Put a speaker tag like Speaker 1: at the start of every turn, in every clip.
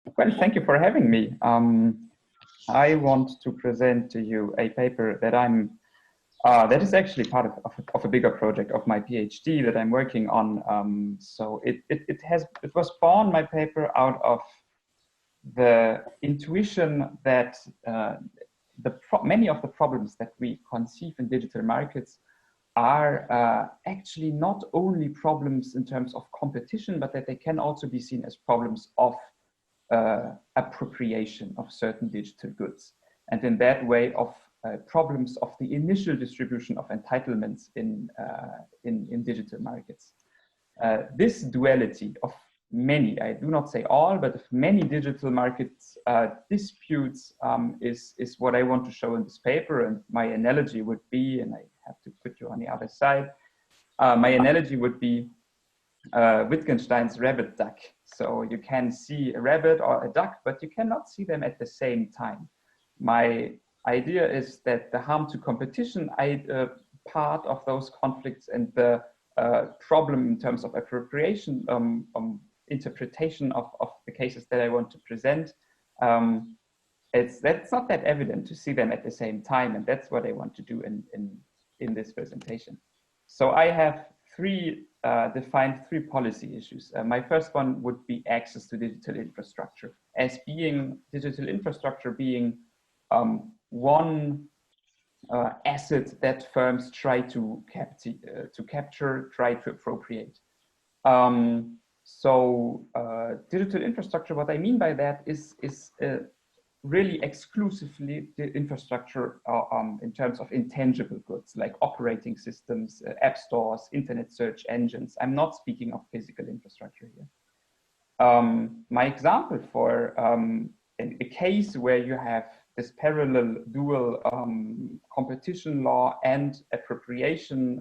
Speaker 1: Well, thank you for having me. I want to present to you a paper that that is actually part of a bigger project of my PhD that I'm working on. So it was born, my paper, out of the intuition that many of the problems that we conceive in digital markets are actually not only problems in terms of competition, but that they can also be seen as problems of appropriation of certain digital goods. And in that way of problems of the initial distribution of entitlements in digital markets. This duality of many, I do not say all, but of many digital markets disputes is what I want to show in this paper. And my analogy would be, and I have to put you on the other side, my analogy would be Wittgenstein's rabbit duck. So you can see a rabbit or a duck, but you cannot see them at the same time. My idea is that the harm to competition part of those conflicts and the problem in terms of appropriation interpretation of the cases that I want to present, that's not that evident to see them at the same time, and that's what I want to do in this presentation. So I have defined three policy issues. My first one would be access to digital infrastructure, as being digital infrastructure being one asset that firms try to capture, try to appropriate. Digital infrastructure, what I mean by that is really exclusively the infrastructure in terms of intangible goods like operating systems, app stores, internet search engines. I'm not speaking of physical infrastructure here. My example for a case where you have this parallel dual competition law and appropriation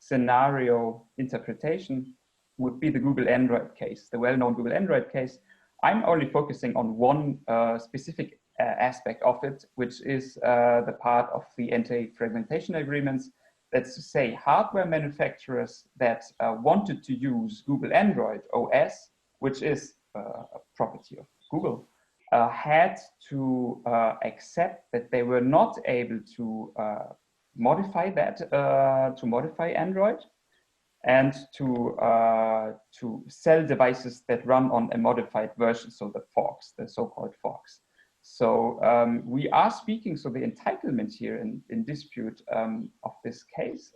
Speaker 1: scenario interpretation would be the Google Android case, the well-known Google Android case. I'm only focusing on one specific aspect of it, which is the part of the anti-fragmentation agreements. That's to say, hardware manufacturers that wanted to use Google Android OS, which is a property of Google, had to accept that they were not able to modify that, to modify Android, and to sell devices that run on a modified version, so the forks, the so-called forks. So we are speaking, so the entitlement here in dispute of this case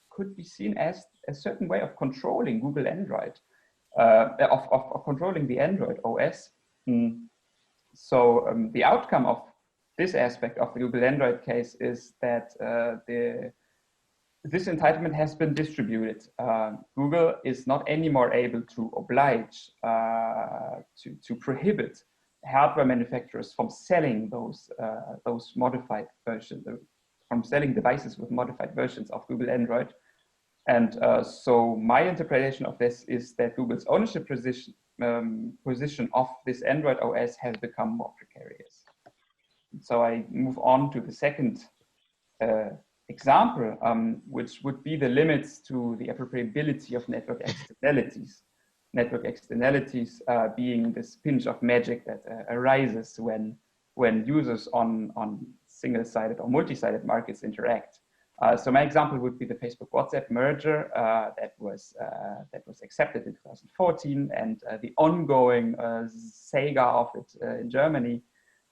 Speaker 1: could be seen as a certain way of controlling Google Android, of controlling the Android OS. So the outcome of this aspect of the Google Android case is that this entitlement has been distributed. Google is not anymore able to oblige, to prohibit hardware manufacturers from selling those modified versions, from selling devices with modified versions of Google Android. And so my interpretation of this is that Google's ownership position of this Android OS has become more precarious. So I move on to the second example, which would be the limits to the appropriability of network externalities. Network externalities being this pinch of magic that arises when users on single-sided or multi-sided markets interact. So my example would be the Facebook-WhatsApp merger that was accepted in 2014, and the ongoing saga of it in Germany,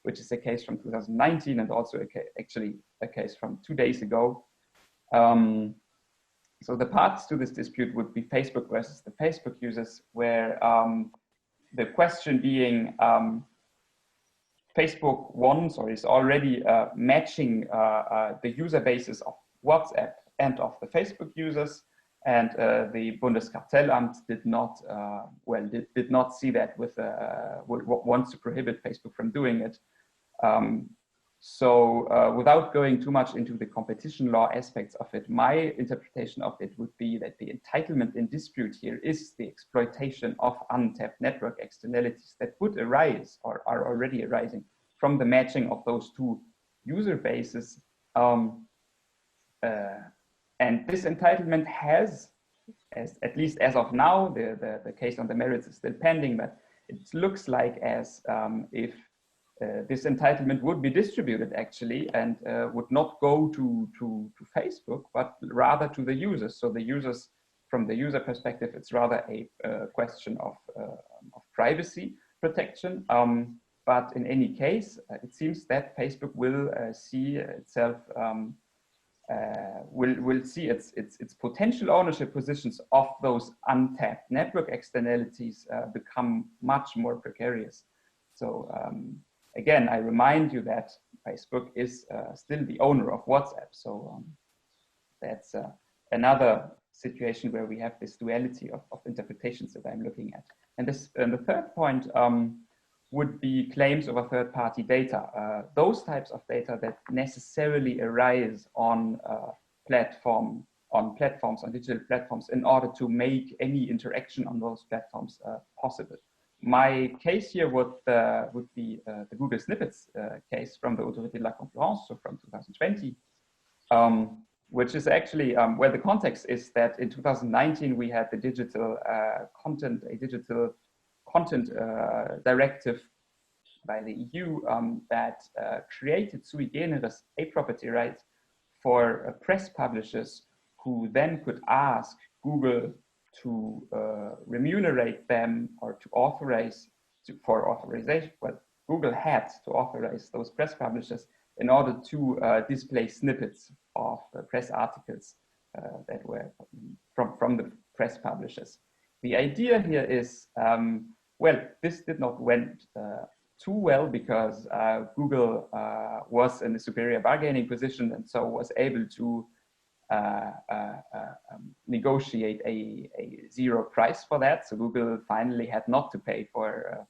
Speaker 1: which is a case from 2019 and also actually a case from 2 days ago. So the parts to this dispute would be Facebook versus the Facebook users, where the question being Facebook wants or is already matching the user bases of WhatsApp and of the Facebook users, and the Bundeskartellamt did not see that with wants to prohibit Facebook from doing it. Without going too much into the competition law aspects of it, my interpretation of it would be that the entitlement in dispute here is the exploitation of untapped network externalities that would arise or are already arising from the matching of those two user bases. And this entitlement has, at least as of now, the case on the merits is still pending, but it looks like as if this entitlement would be distributed actually and would not go to Facebook, but rather to the users. So the users, from the user perspective, it's rather a question of privacy protection. But in any case, it seems that Facebook will see itself, will see its potential ownership positions of those untapped network externalities become much more precarious. So again, I remind you that Facebook is still the owner of WhatsApp. So that's another situation where we have this duality of interpretations that I'm looking at. And the third point would be claims over third-party data. Those types of data that necessarily arise on digital platforms in order to make any interaction on those platforms possible. My case here would be the Google Snippets case from the Autorité de la Concurrence, so from 2020, which is actually where the context is that in 2019 we had the digital content directive by the EU that created sui generis a property right for press publishers who then could ask Google to remunerate them or to authorize for authorization. Well, Google had to authorize those press publishers in order to display snippets of press articles that were from the press publishers. The idea here is, well, this did not went too well because Google was in a superior bargaining position and so was able to negotiate a zero price for that. So Google finally had not to pay for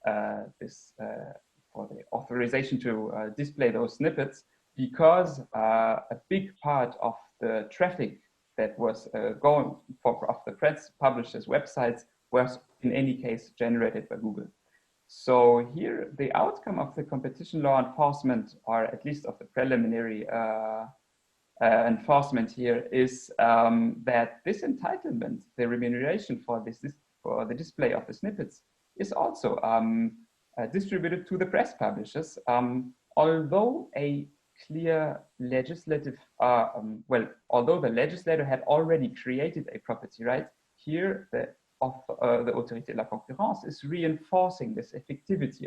Speaker 1: the authorization to display those snippets, because a big part of the traffic that was going off the press publishers' websites was in any case generated by Google. So here the outcome of the competition law enforcement, or at least of the preliminary enforcement here, is that this entitlement, the remuneration for for the display of the snippets, is also distributed to the press publishers, although a clear legislative, although the legislator had already created a property right, here the Autorité de la Concurrence is reinforcing this effectivity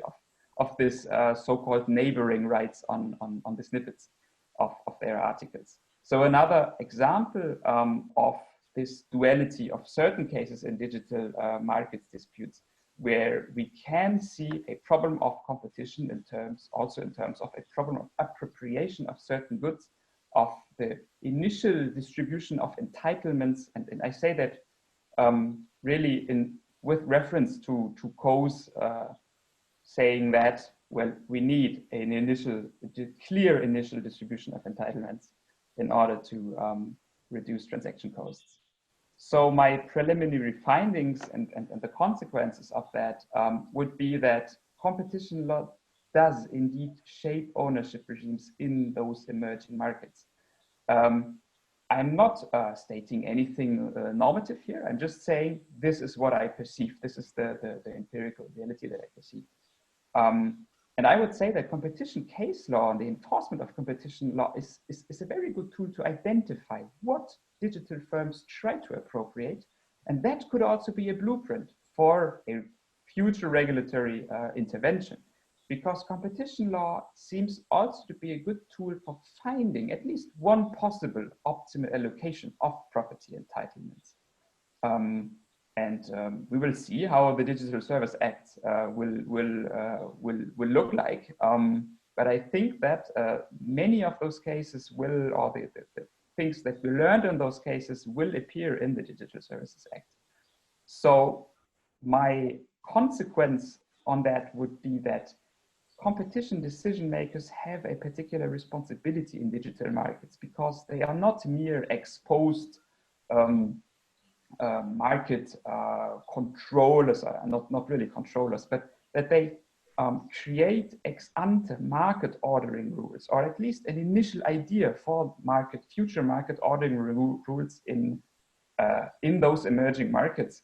Speaker 1: of this so-called neighboring rights on the snippets of their articles. So another example of this duality of certain cases in digital markets disputes, where we can see a problem of competition in terms of a problem of appropriation of certain goods, of the initial distribution of entitlements, and I say that really with reference to Coe's saying that, well, we need a clear initial distribution of entitlements in order to reduce transaction costs. So my preliminary findings and the consequences of that would be that competition law does indeed shape ownership regimes in those emerging markets. I'm not stating anything normative here. I'm just saying this is what I perceive. This is the empirical reality that I perceive. And I would say that competition case law and the enforcement of competition law is a very good tool to identify what digital firms try to appropriate. And that could also be a blueprint for a future regulatory intervention, because competition law seems also to be a good tool for finding at least one possible optimal allocation of property entitlements. We will see how the Digital Service Act will look like. But I think that many of those cases will, or the things that we learned in those cases will appear in the Digital Services Act. So my consequence on that would be that competition decision makers have a particular responsibility in digital markets, because they are not mere exposed market controllers, not really controllers, but that they create ex ante market ordering rules, or at least an initial idea for future market ordering rules in those emerging markets,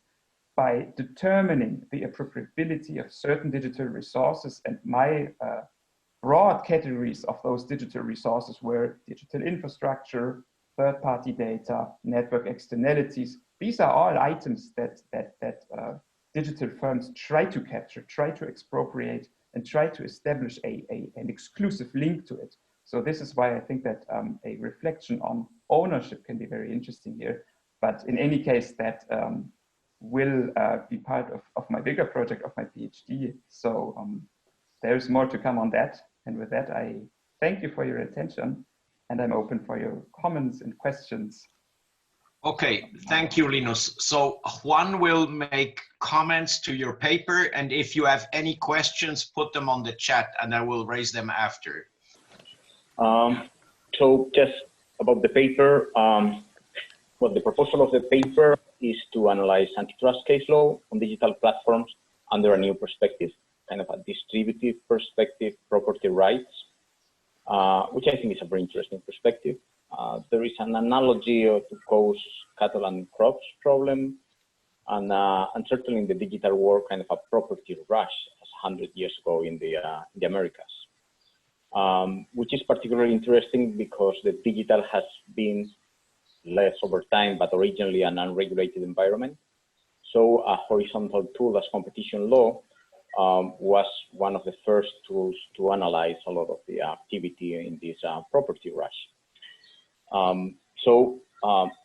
Speaker 1: by determining the appropriability of certain digital resources, and my broad categories of those digital resources were digital infrastructure, third-party data, network externalities. These are all items that digital firms try to capture, try to expropriate, and try to establish an exclusive link to it. So this is why I think that a reflection on ownership can be very interesting here. But in any case, that will be part of my bigger project of my PhD. So there's more to come on that. And with that, I thank you for your attention, and I'm open for your comments and questions.
Speaker 2: Okay, thank you, Linus. So Juan will make comments to your paper, and if you have any questions, put them on the chat and I will raise them after.
Speaker 3: So just about the paper, well, the proposal of the paper is to analyze antitrust case law on digital platforms under a new perspective, kind of a distributive perspective, property rights, which I think is a very interesting perspective. There is an analogy to cause cattle and crops problem, and certainly in the digital world, kind of a property rush as 100 years ago in the Americas, which is particularly interesting because the digital has been less over time, but originally an unregulated environment. So a horizontal tool as competition law was one of the first tools to analyze a lot of the activity in this property rush.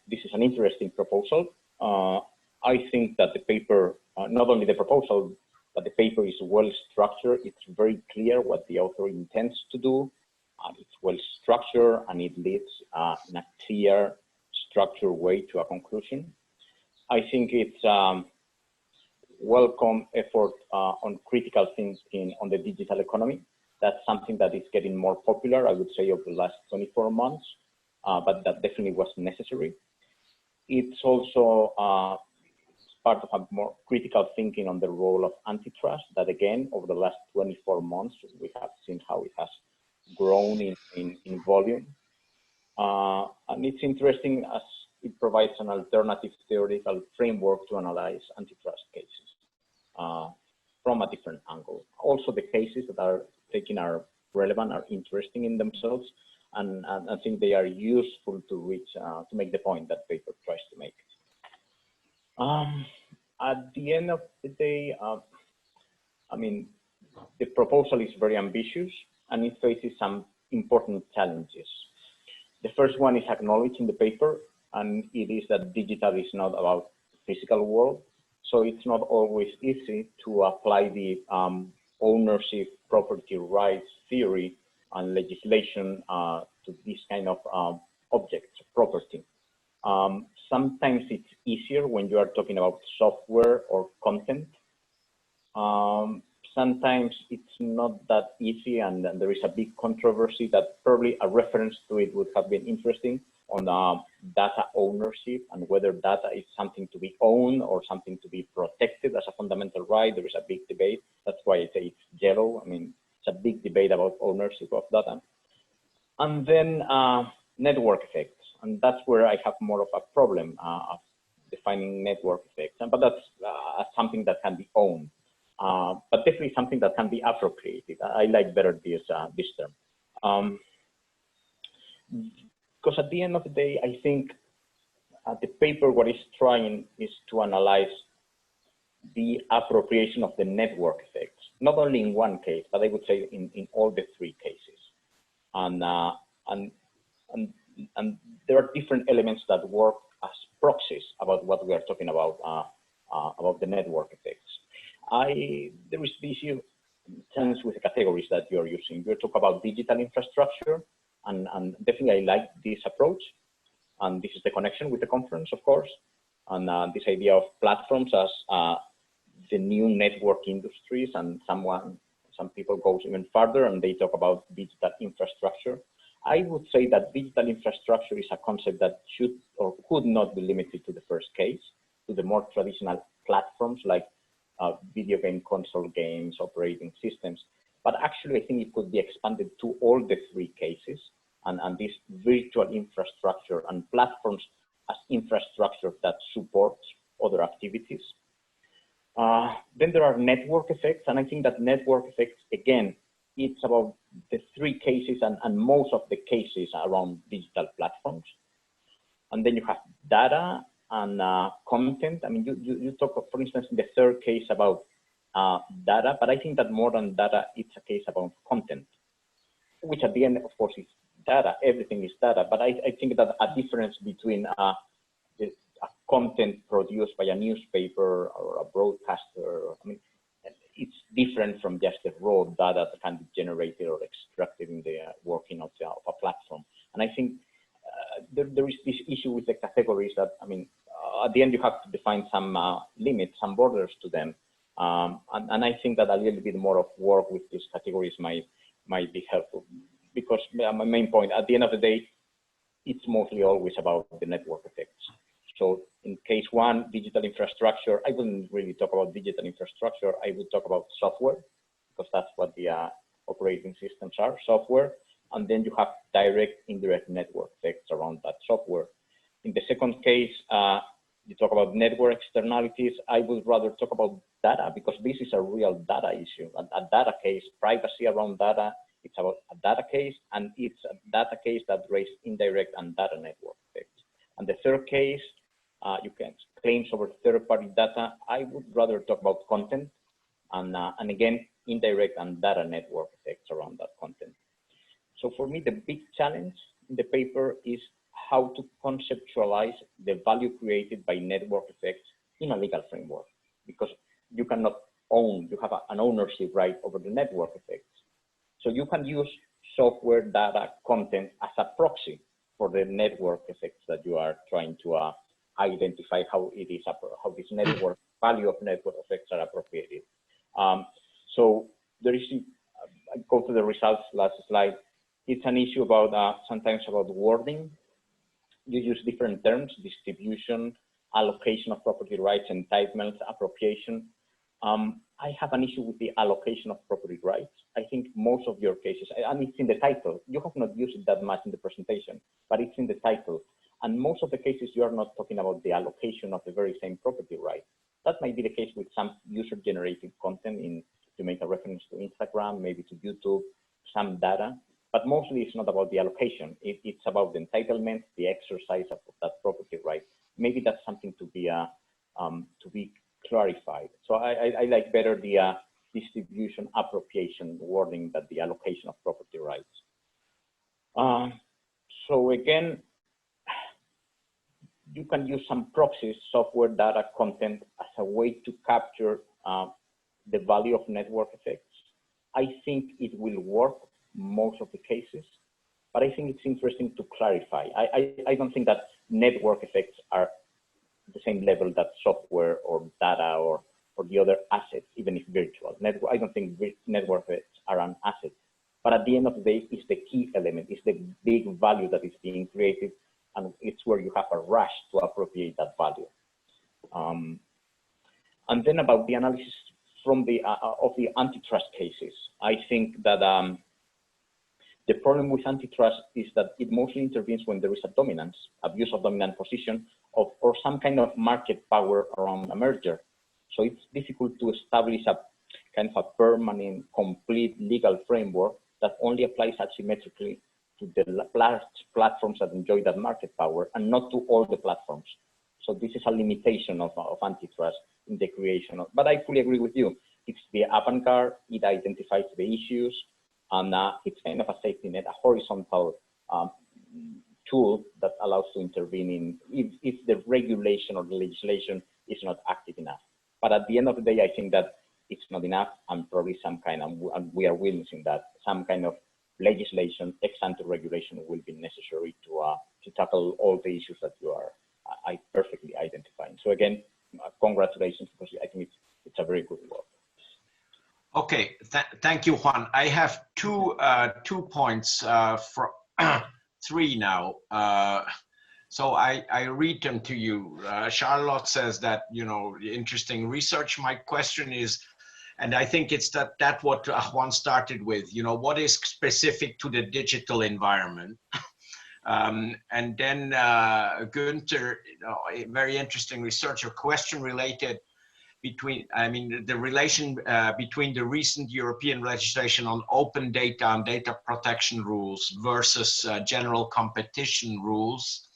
Speaker 3: This is an interesting proposal. I think that the paper, not only the proposal, but the paper is well structured. It's very clear what the author intends to do. It's well structured and it leads in a clear, structured way to a conclusion. I think it's welcome effort on critical thinking on the digital economy. That's something that is getting more popular, I would say, over the last 24 months, but that definitely was necessary. It's also part of a more critical thinking on the role of antitrust, that again, over the last 24 months, we have seen how it has grown in volume. And it's interesting as it provides an alternative theoretical framework to analyze antitrust cases from a different angle. Also, the cases that are taken are relevant, are interesting in themselves, and I think they are useful to reach, to make the point that paper tries to make. At the end of the day, I mean, the proposal is very ambitious and it faces some important challenges. The first one is acknowledged in the paper, and it is that digital is not about physical world. So it's not always easy to apply the ownership, property rights theory and legislation to this kind of objects, property. Sometimes it's easier when you are talking about software or content. Sometimes it's not that easy, and there is a big controversy that probably a reference to it would have been interesting on data ownership and whether data is something to be owned or something to be protected as a fundamental right. There is a big debate. That's why I say it's yellow. I mean, it's a big debate about ownership of data. And then network effects. And that's where I have more of a problem of defining network effects. But that's something that can be owned. But definitely something that can be appropriated. I like better this term. Because at the end of the day, I think the paper, what it's trying is to analyze the appropriation of the network effects, not only in one case, but I would say in all the three cases. And there are different elements that work as proxies about what we are talking about the network effects. There is this challenge with the categories that you're using. You talk about digital infrastructure, and definitely I like this approach. And this is the connection with the conference, of course. And this idea of platforms as the new network industries, and some people go even further and they talk about digital infrastructure. I would say that digital infrastructure is a concept that should or could not be limited to the first case, to the more traditional platforms like video game, console games, operating systems. But actually, I think it could be expanded to all the three cases, and this virtual infrastructure and platforms as infrastructure that supports other activities. Then there are network effects, and I think that network effects, again, it's about the three cases and most of the cases around digital platforms. And then you have data and content. I mean, you talk, for instance, in the third case about data, but I think that more than data, it's a case about content, which at the end, of course, is data. Everything is data. But I think that a difference between a content produced by a newspaper or a broadcaster, I mean, it's different from just the raw data that can be generated or extracted in the working of a platform. And I think there is this issue with the categories that, I mean, at the end, you have to define some limits, some borders to them. And I think that a little bit more of work with these categories might be helpful, because my main point, at the end of the day, it's mostly always about the network effects. So in case one, digital infrastructure, I wouldn't really talk about digital infrastructure. I would talk about software, because that's what the operating systems are, software. And then you have direct, indirect network effects around that software. In the second case, you talk about network externalities. I would rather talk about data, because this is a real data issue. A data case, privacy around data, it's about a data case, and it's a data case that raises indirect and data network effects. And the third case, you can claims over third-party data. I would rather talk about content, and again, indirect and data network effects around that content. So for me, the big challenge in the paper is how to conceptualize the value created by network effects in a legal framework, because you cannot own, you have an ownership right over the network effects. So you can use software, data, content as a proxy for the network effects that you are trying to identify how it is, how this network value of network effects are appropriated. So there is, I go to the results, last slide. It's an issue about sometimes about wording. You use different terms: distribution, allocation of property rights, entitlement, appropriation. I have an issue with the allocation of property rights. I think most of your cases, and it's in the title, you have not used it that much in the presentation, but it's in the title. And most of the cases, you are not talking about the allocation of the very same property right. That might be the case with some user-generated content, to make a reference to Instagram, maybe to YouTube, some data, but mostly it's not about the allocation. It's about the entitlement, the exercise of that property right. Maybe that's something to be clarified. So I like better the distribution appropriation wording than the allocation of property rights. So again, you can use some proxies, software, data, content, as a way to capture the value of network effects. I think it will work most of the cases, but I think it's interesting to clarify. I don't think that network effects are the same level that software or data or the other assets, even if virtual. I don't think network effects are an asset, but at the end of the day, it's the key element, it's the big value that is being created, and it's where you have a rush to appropriate that value. And then about the analysis from the of the antitrust cases, I think that the problem with antitrust is that it mostly intervenes when there is a dominance, abuse of dominant position, or some kind of market power around a merger. So it's difficult to establish a kind of a permanent, complete legal framework that only applies asymmetrically to the large platforms that enjoy that market power and not to all the platforms. So this is a limitation of antitrust in the creation of, but I fully agree with you. It's the avant-garde, it identifies the issues, and it's kind of a safety net, a horizontal tool that allows to intervene in if the regulation or the legislation is not active enough. But at the end of the day, I think that it's not enough, and probably some kind of, and we are witnessing that, some kind of legislation, ex-ante regulation will be necessary to tackle all the issues that you are perfectly identifying. So again, congratulations, because I think it's a very good work.
Speaker 2: Okay, thank you, Juan. I have two points for three now. So I read them to you. Charlotte says that, you know, interesting research. My question is, and I think it's that what Juan started with, you know, what is specific to the digital environment? And then Günther, you know, a very interesting research or question related. between, I mean, the relation between the recent European legislation on open data and data protection rules versus general competition rules.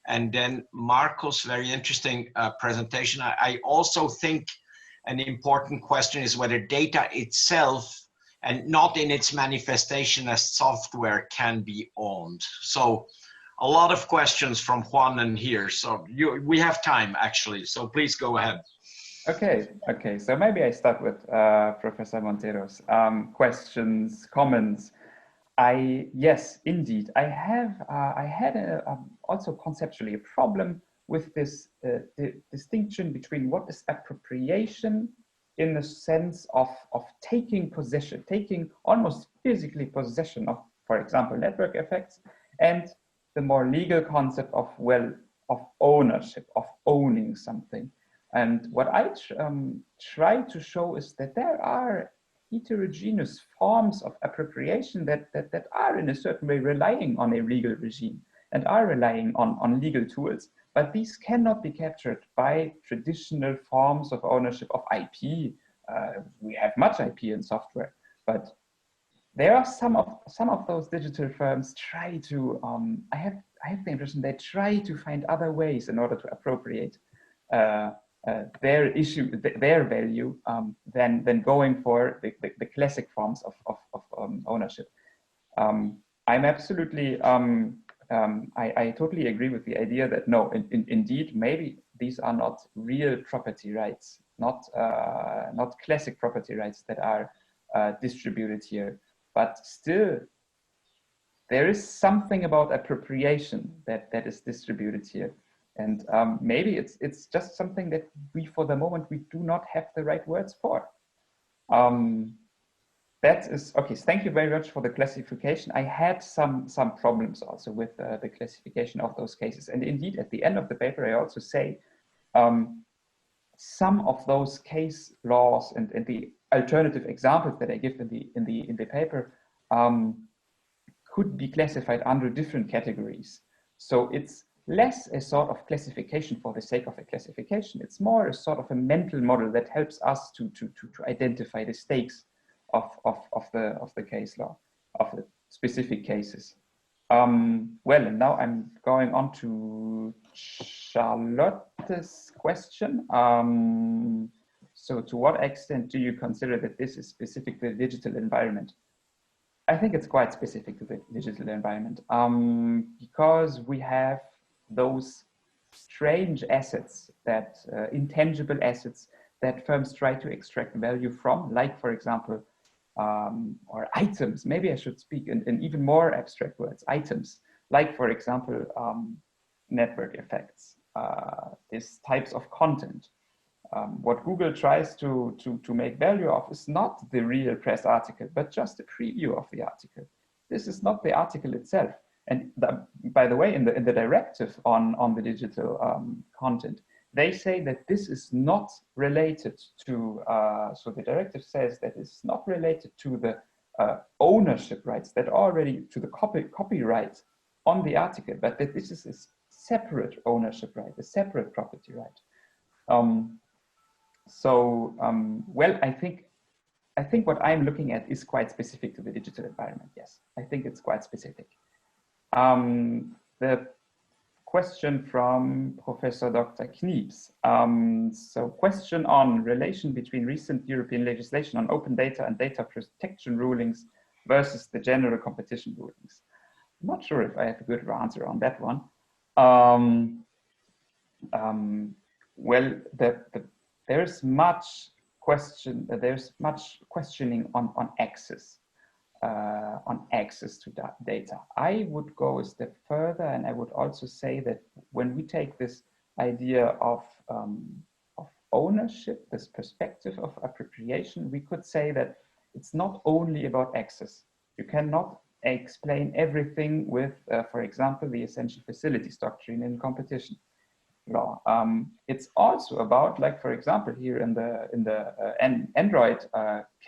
Speaker 2: And then Marco's very interesting presentation. I also think an important question is whether data itself and not in its manifestation as software can be owned. So a lot of questions from Juan and here. So we have time actually, so please go ahead.
Speaker 1: Okay. So maybe I start with Professor Montero's questions, comments. Yes, indeed, I had also conceptually a problem with this distinction between what is appropriation in the sense of taking possession, taking almost physically possession of, for example, network effects, and the more legal concept of ownership, of owning something. And what I try to show is that there are heterogeneous forms of appropriation that are in a certain way relying on a legal regime and are relying on legal tools, but these cannot be captured by traditional forms of ownership of IP. We have much IP in software, but there are some of those digital firms try to, I have the impression they try to find other ways in order to appropriate their value than going for the classic forms of ownership. I'm absolutely, I totally agree with the idea that no, indeed, maybe these are not real property rights, not classic property rights that are distributed here, but still there is something about appropriation that is distributed here. And maybe it's just something that we, for the moment, we do not have the right words for. That is, okay, so thank you very much for the classification. I had some problems also with the classification of those cases. And indeed, at the end of the paper, I also say some of those case laws and the alternative examples that I give in the paper could be classified under different categories. So it's less a sort of classification for the sake of a classification. It's more a sort of a mental model that helps us to identify the stakes of the case law, of the specific cases. Well, and now I'm going on to Charlotte's question. So to what extent do you consider that this is specific to the digital environment? I think it's quite specific to the digital environment because we have those strange assets, that intangible assets that firms try to extract value from, like, for example, or items. Maybe I should speak in even more abstract words, items, like, for example, network effects, these types of content. What Google tries to make value of is not the real press article, but just a preview of the article. This is not the article itself. And by the way, in the directive on the digital content, they say that this is not related to, so the directive says that it's not related to the ownership rights that are already to the copyright on the article, but that this is a separate ownership right, a separate property right. Well, I think what I'm looking at is quite specific to the digital environment. Yes, I think it's quite specific. The question from Professor Dr. Knieps. So question on relation between recent European legislation on open data and data protection rulings versus the general competition rulings. I'm not sure if I have a good answer on that one. Well, there's much questioning on access. On access to data. I would go a step further, and I would also say that when we take this idea of ownership, this perspective of appropriation, we could say that it's not only about access. You cannot explain everything with, for example, the essential facilities doctrine in competition law. It's also about, like, for example, here in the Android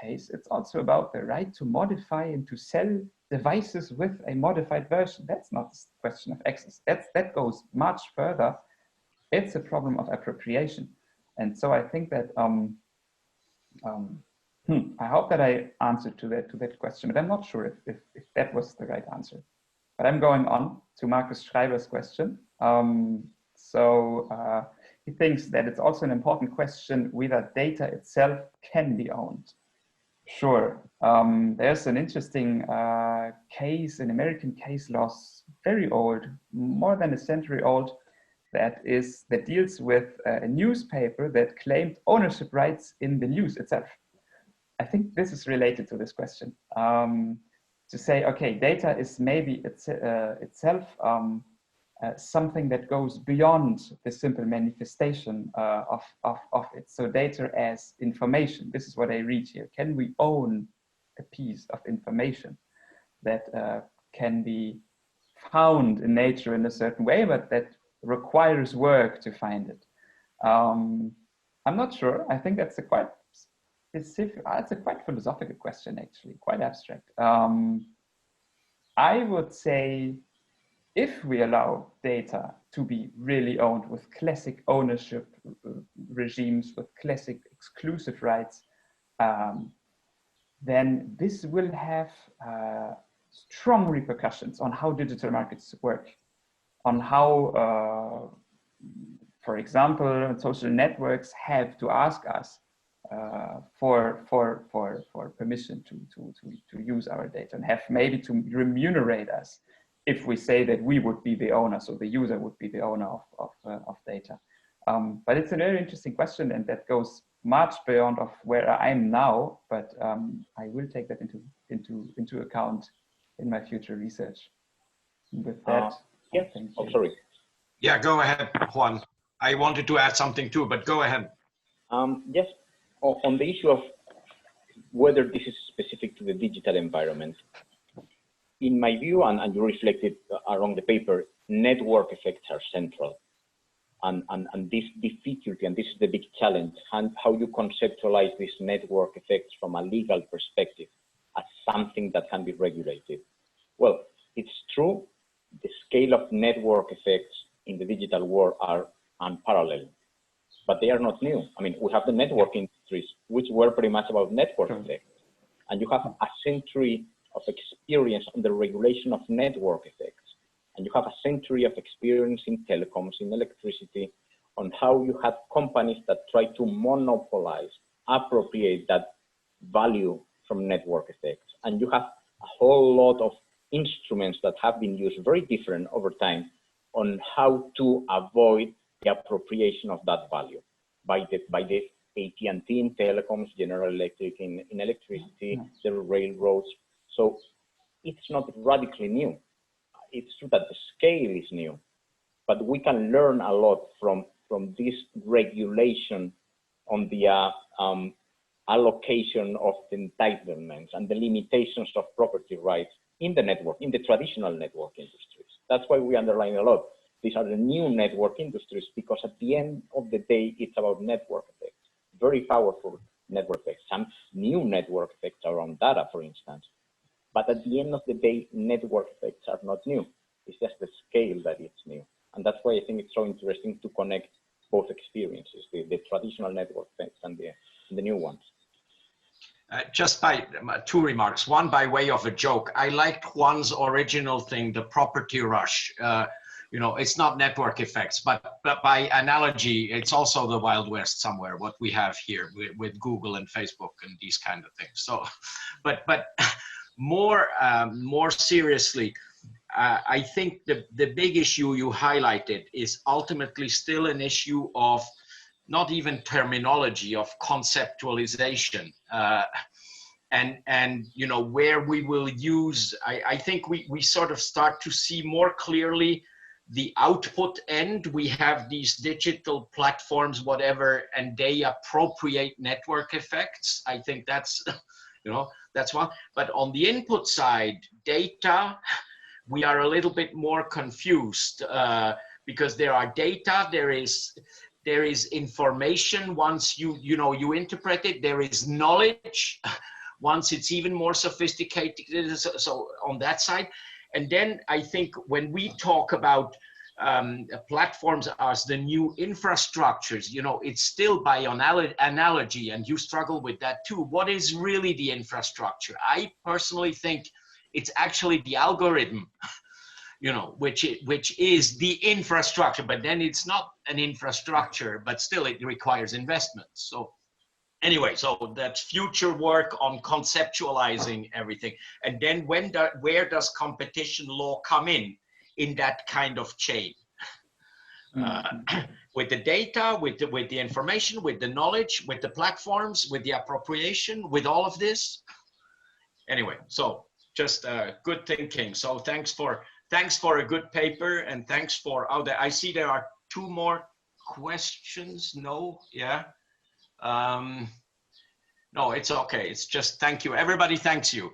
Speaker 1: case, it's also about the right to modify and to sell devices with a modified version. That's not a question of access. That goes much further. It's a problem of appropriation. And so I think that I hope that I answered to that question, but I'm not sure if that was the right answer. But I'm going on to Markus Schreiber's question. He thinks that it's also an important question whether data itself can be owned. Sure. There's an interesting case, an American case law, very old, more than a century old, that deals with a newspaper that claimed ownership rights in the news itself. I think this is related to this question. To say, okay, data is maybe itself something that goes beyond the simple manifestation of it. So data as information, this is what I read here. Can we own a piece of information that can be found in nature in a certain way, but that requires work to find it? I'm not sure. I think that's a quite specific, it's a quite philosophical question, actually, quite abstract. I would say, if we allow data to be really owned with classic ownership regimes, with classic exclusive rights, then this will have strong repercussions on how digital markets work, on how, for example, social networks have to ask us for permission to use our data, and have maybe to remunerate us if we say that we would be the owner, so the user would be the owner of data. But it's a very interesting question, and that goes much beyond of where I am now, but I will take that into account in my future research. With that,
Speaker 3: yes. Oh, sorry.
Speaker 2: Yeah, go ahead, Juan. I wanted to add something too, but go ahead.
Speaker 3: Yes, on the issue of whether this is specific to the digital environment, in my view, and you reflected around the paper, network effects are central. And this difficulty, and this is the big challenge, and how you conceptualize these network effects from a legal perspective as something that can be regulated. Well, it's true, the scale of network effects in the digital world are unparalleled, but they are not new. I mean, we have the network industries, which were pretty much about network effects. And you have a century of experience on the regulation of network effects. And you have a century of experience in telecoms, in electricity, on how you have companies that try to monopolize, appropriate that value from network effects. And you have a whole lot of instruments that have been used very different over time on how to avoid the appropriation of that value by the AT&T in telecoms, General Electric in electricity, the railroads. So it's not radically new. It's true that the scale is new, but we can learn a lot from this regulation on the allocation of the entitlements and the limitations of property rights in the network, in the traditional network industries. That's why we underline a lot. These are the new network industries, because at the end of the day, it's about network effects, very powerful network effects, some new network effects around data, for instance. But at the end of the day, network effects are not new. It's just the scale that it's new. And that's why I think it's so interesting to connect both experiences, the traditional network effects and the new ones.
Speaker 2: Just by two remarks. One, by way of a joke, I liked Juan's original thing, the property rush. You know, it's not network effects, but by analogy, it's also the Wild West somewhere, what we have here with Google and Facebook and these kind of things. So, but more seriously, I think the big issue you highlighted is ultimately still an issue of not even terminology, of conceptualization, and you know, where we will use. I think we sort of start to see more clearly the output end. We have these digital platforms, whatever, and they appropriate network effects. I think that's, you know, that's one. But on the input side, data, we are a little bit more confused because there are data, there is information once you know, you interpret it, there is knowledge once it's even more sophisticated, so on that side. And then I think when we talk about platforms as the new infrastructures. You know, it's still by analogy, and you struggle with that too. What is really the infrastructure? I personally think it's actually the algorithm, you know, which is the infrastructure, but then it's not an infrastructure, but still it requires investment. So anyway, so that's future work on conceptualizing everything. And then where does competition law come in that kind of chain? With the data, with the information, with the knowledge, with the platforms, with the appropriation, with all of this. Anyway, so just good thinking. So thanks for a good paper, and thanks for, oh, I see there are 2 more questions. No, yeah. No, it's okay. It's just thank you. Everybody thanks you.